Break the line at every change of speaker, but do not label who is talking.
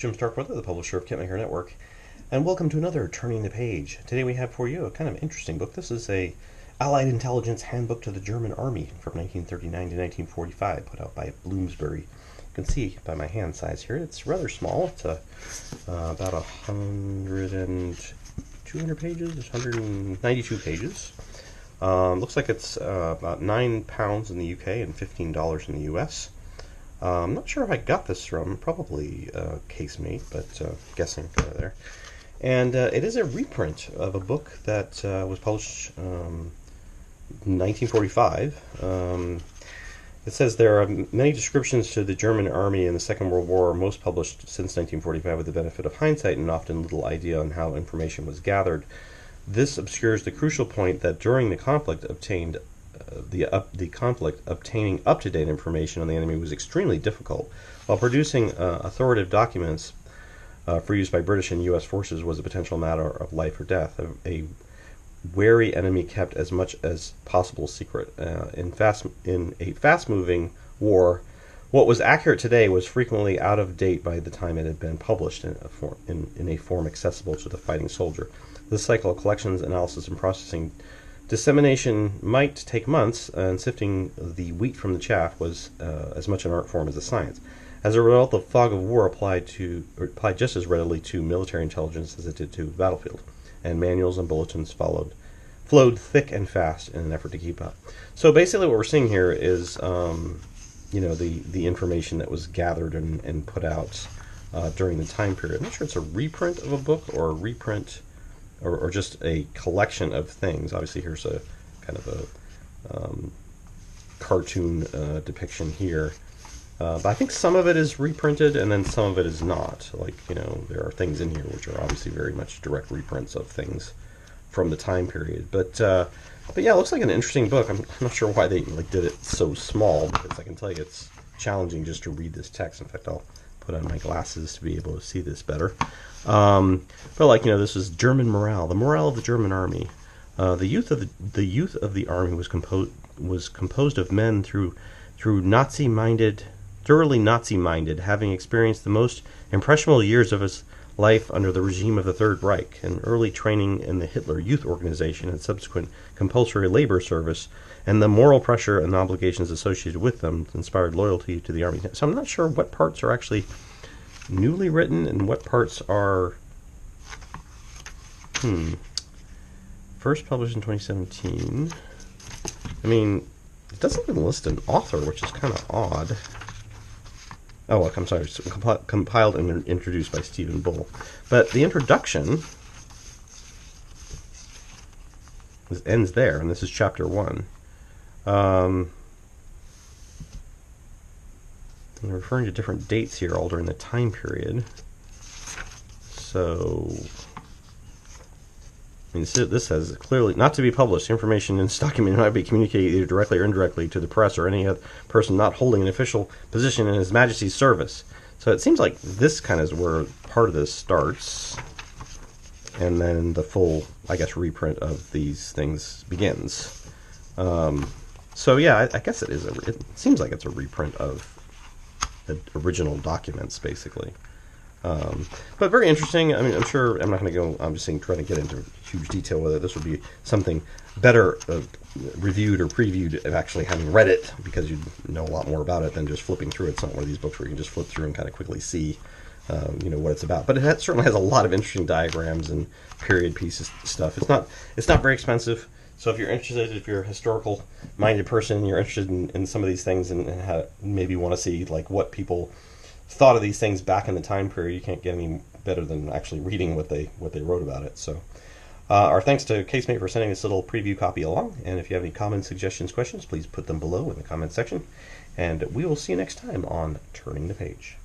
Jim Starkweather, the publisher of Kitmaker Network, and welcome to another Turning the Page. Today we have for you a kind of interesting book. This is a Allied Intelligence Handbook to the German Army from 1939 to 1945, put out by Bloomsbury. You can see by my hand size here, it's rather small. It's about 200 pages, 192 pages. Looks like it's about £9 in the UK and $15 in the US. I'm not sure if I got this from, probably Casemate, but guessing there. And it is a reprint of a book that was published in 1945. It says there are many descriptions to the German army in the Second World War, most published since 1945 with the benefit of hindsight and often little idea on how information was gathered. This obscures the crucial point that during the conflict obtaining up-to-date information on the enemy was extremely difficult, while producing authoritative documents for use by British and U.S. forces was a potential matter of life or death. A wary enemy kept as much as possible secret. In a fast-moving war, what was accurate today was frequently out of date by the time it had been published in a form accessible to the fighting soldier. This cycle of collections, analysis, and processing dissemination might take months, and sifting the wheat from the chaff was as much an art form as a science. As a result, the fog of war applied just as readily to military intelligence as it did to the battlefield, and manuals and bulletins flowed thick and fast in an effort to keep up. So basically, what we're seeing here is, the information that was gathered and put out during the time period. I'm not sure it's a reprint of a book or a reprint. Or just a collection of things. Obviously, here's a kind of a cartoon depiction here. But I think some of it is reprinted, and then some of it is not. Like, there are things in here which are obviously very much direct reprints of things from the time period. But yeah, it looks like an interesting book. I'm not sure why they did it so small, because I can tell you it's challenging just to read this text. In fact, I'll put on my glasses to be able to see this better. But this is German morale, the morale of the German army. The youth of the army was composed of men thoroughly Nazi-minded, having experienced the most impressionable years of his life under the regime of the Third Reich, and early training in the Hitler Youth Organization and subsequent compulsory labor service, and the moral pressure and obligations associated with them inspired loyalty to the army. So I'm not sure what parts are actually newly written and what parts are first published in 2017. I mean, it doesn't even list an author, which is kind of odd. Oh, look, I'm sorry. It's compiled and introduced by Stephen Bull. But the introduction ends there, and this is chapter 1. They're referring to different dates here, all during the time period. So, this says clearly not to be published. Information in this document might be communicated either directly or indirectly to the press or any other person not holding an official position in His Majesty's service. So it seems like this kind of is where part of this starts, and then the full, reprint of these things begins. So yeah, I guess it seems like it's a reprint of the original documents, basically. But very interesting. I mean, I'm sure I'm not going to go. I'm just trying to get into huge detail whether this would be something better reviewed or previewed of actually having read it, because you know a lot more about it than just flipping through it. It's not one of these books where you can just flip through and kind of quickly see, what it's about. But it certainly has a lot of interesting diagrams and period pieces stuff. It's not very expensive. So if you're interested, if you're a historical-minded person, you're interested in some of these things and maybe want to see what people thought of these things back in the time period, you can't get any better than actually reading what they wrote about it. So our thanks to Casemate for sending this little preview copy along. And if you have any comments, suggestions, questions, please put them below in the comment section. And we will see you next time on Turning the Page.